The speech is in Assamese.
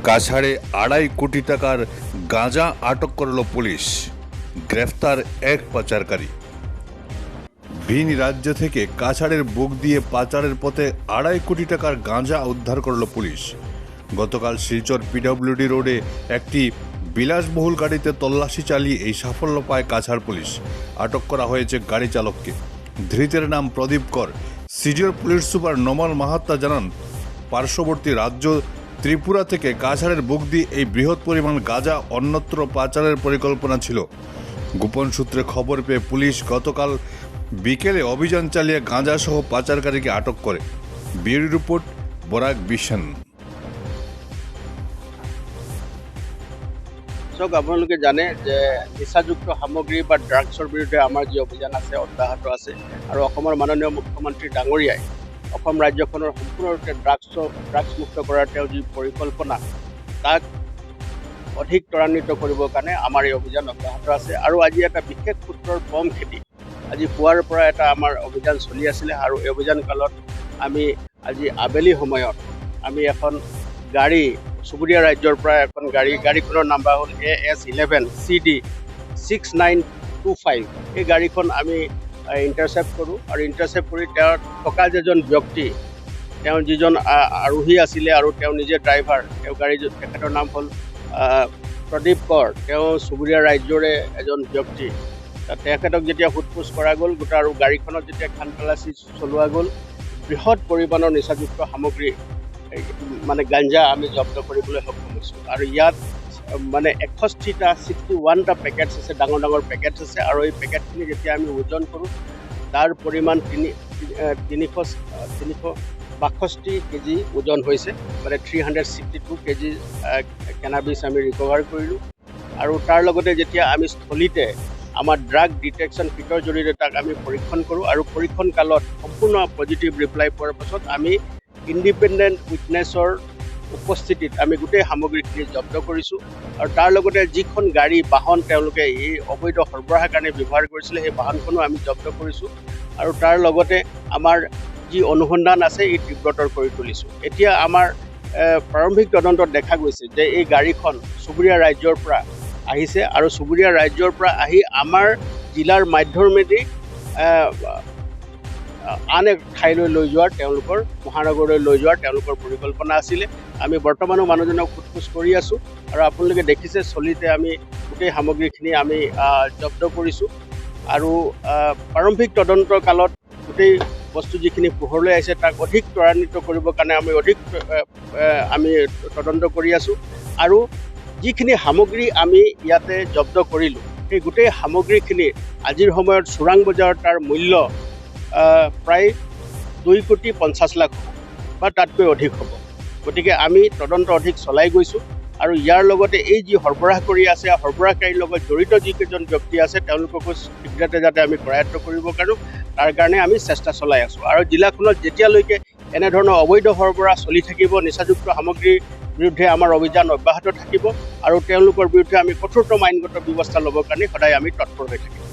কাছাড়ে 2.5 কোটি টাকার গাঁজা আটক করল পুলিশ। গ্রেফতার এক পাচারকারী। ভিন রাজ্য থেকে কাছাড়ের বুক দিয়ে পাচারের পথে 2.5 কোটি টাকার গাঁজা উদ্ধার করল পুলিশ। গতকাল শিলচর পিডব্লিউডি রোডে একটি বিলাসবহুল গাড়িতে তল্লাশি চালিয়ে এই সাফল্য পায় কাছাড় পুলিশ। আটক করা হয়েছে গাড়ি চালককে। ধৃতের নাম প্রদীপ কর। Senior police super Nomal Mahatta জানান, পার্শ্ববর্তী রাজ্য ত্রিপুরা থেকে কাছাড়ের বুক দিয়ে এই বৃহৎ পরিমাণ গাঁজা অন্যত্র পাচারের পরিকল্পনা ছিল। গোপন সূত্রে খবর পেয়ে পুলিশ গতকাল বিকেলে অভিযান চালিয়ে গাঁজা সহ পাচারকারীকে আটক করে। Bureau report, Barak vision. আপোনালোকে জানে যে নিচাযুক্ত সামগ্ৰী বা ড্ৰাগছৰ বিৰুদ্ধে আমাৰ যি অভিযান আছে অব্যাহত আছে আৰু অসমৰ মাননীয় মুখ্যমন্ত্ৰী ডাঙৰীয়াই অসম ৰাজ্যখনৰ সম্পূৰ্ণৰূপে ড্ৰাগছ মুক্ত কৰাৰ তেওঁ যি পৰিকল্পনা তাক অধিক ত্বৰান্বিত কৰিবৰ কাৰণে আমাৰ এই অভিযান অব্যাহত আছে। আৰু আজি এটা বিশেষ সূত্ৰৰ বম খেতি আজি পুৱাৰ পৰা এটা আমাৰ অভিযান চলি আছিলে আৰু এই অভিযান কালত আমি আজি আবেলি সময়ত আমি এখন গাড়ী চুবুৰীয়া ৰাজ্যৰ পৰা এখন গাড়ীখনৰ নাম্বাৰ হ'ল AS11 CD 6925। এই গাড়ীখন আমি ইণ্টাৰচেপ্ট কৰোঁ আৰু ইণ্টাৰচেপ্ট কৰি তেওঁৰ থকা যেজন ব্যক্তি, তেওঁ যিজন আৰোহী আছিলে আৰু তেওঁ নিজে ড্ৰাইভাৰ, তেখেতৰ নাম হ'ল প্ৰদীপ কৰ। তেওঁ চুবুৰীয়া ৰাজ্যৰে এজন ব্যক্তি। তেখেতক যেতিয়া সোধপোছ কৰা গ'ল গোটেই আৰু গাড়ীখনত যেতিয়া খানতলাচি চলোৱা গ'ল, বৃহৎ পৰিমাণৰ নিচাযুক্ত সামগ্ৰী মানে গাঞ্জা আমি জব্দ কৰিবলৈ সক্ষম হৈছোঁ। আৰু ইয়াত মানে 61টা পেকেটছ আছে, ডাঙৰ ডাঙৰ পেকেটছ আছে। আৰু এই পেকেটখিনি যেতিয়া আমি ওজন কৰোঁ তাৰ পৰিমাণ 362 কেজি ওজন হৈছে, মানে 362 কেজি কেনাবিছ আমি ৰিকভাৰ কৰিলোঁ। আৰু তাৰ লগতে যেতিয়া আমি স্থলীতে আমাৰ ড্ৰাগ ডিটেকশ্যন কিটৰ জৰিয়তে তাক আমি পৰীক্ষণ কৰোঁ আৰু পৰীক্ষণ কালত সম্পূৰ্ণ পজিটিভ ৰিপ্লাই পোৱাৰ পাছত আমি ইণ্ডিপেণ্ডেণ্ট উইটনেছৰ উপস্থিতিত আমি গোটেই সামগ্ৰীখিনি জব্দ কৰিছোঁ। আৰু তাৰ লগতে যিখন গাড়ী বাহন তেওঁলোকে এই অবৈধ সৰবৰাহৰ কাৰণে ব্যৱহাৰ কৰিছিলে সেই বাহনখনো আমি জব্দ কৰিছোঁ। আৰু তাৰ লগতে আমাৰ যি অনুসন্ধান আছে এই তীব্ৰতৰ কৰি তুলিছোঁ। এতিয়া আমাৰ প্ৰাৰম্ভিক তদন্তত দেখা গৈছে যে এই গাড়ীখন চুবুৰীয়া ৰাজ্যৰ পৰা আহিছে আৰু চুবুৰীয়া ৰাজ্যৰ পৰা আহি আমাৰ জিলাৰ মাধ্যমেদি আন এক ঠাইলৈ লৈ যোৱাৰ তেওঁলোকৰ মহানগৰলৈ লৈ যোৱাৰ তেওঁলোকৰ পৰিকল্পনা আছিলে। আমি বৰ্তমানো মানুহজনক সোধপোছ কৰি আছোঁ আৰু আপোনালোকে দেখিছে চলিতে আমি গোটেই সামগ্ৰীখিনি আমি জব্দ কৰিছোঁ। আৰু প্ৰাৰম্ভিক তদন্তৰ কালত গোটেই বস্তু যিখিনি পোহৰলৈ আহিছে তাক অধিক ত্বৰান্বিত কৰিবৰ কাৰণে আমি তদন্ত কৰি আছোঁ। আৰু যিখিনি সামগ্ৰী আমি ইয়াতে জব্দ কৰিলোঁ সেই গোটেই সামগ্ৰীখিনি আজিৰ সময়ত চোৰাং বজাৰত তাৰ মূল্য প্ৰায় 2,50,00,000 হ'ব বা তাতকৈ অধিক হ'ব। গতিকে আমি তদন্ত অধিক চলাই গৈছোঁ আৰু ইয়াৰ লগতে এই যি সৰবৰাহ কৰি আছে সৰবৰাহকাৰীৰ লগত জড়িত যিকেইজন ব্যক্তি আছে তেওঁলোককো শীঘ্ৰতে যাতে আমি কৰায়ত্ব কৰিব পাৰোঁ তাৰ কাৰণে আমি চেষ্টা চলাই আছোঁ। আৰু জিলাখনত যেতিয়ালৈকে এনেধৰণৰ অবৈধ সৰবৰাহ চলি থাকিব, নিচাযুক্ত সামগ্ৰীৰ বিৰুদ্ধে আমাৰ অভিযান অব্যাহত থাকিব আৰু তেওঁলোকৰ বিৰুদ্ধে আমি কঠোৰতম আইনগত ব্যৱস্থা ল'বৰ কাৰণে সদায় আমি তৎপৰ হৈ থাকিম।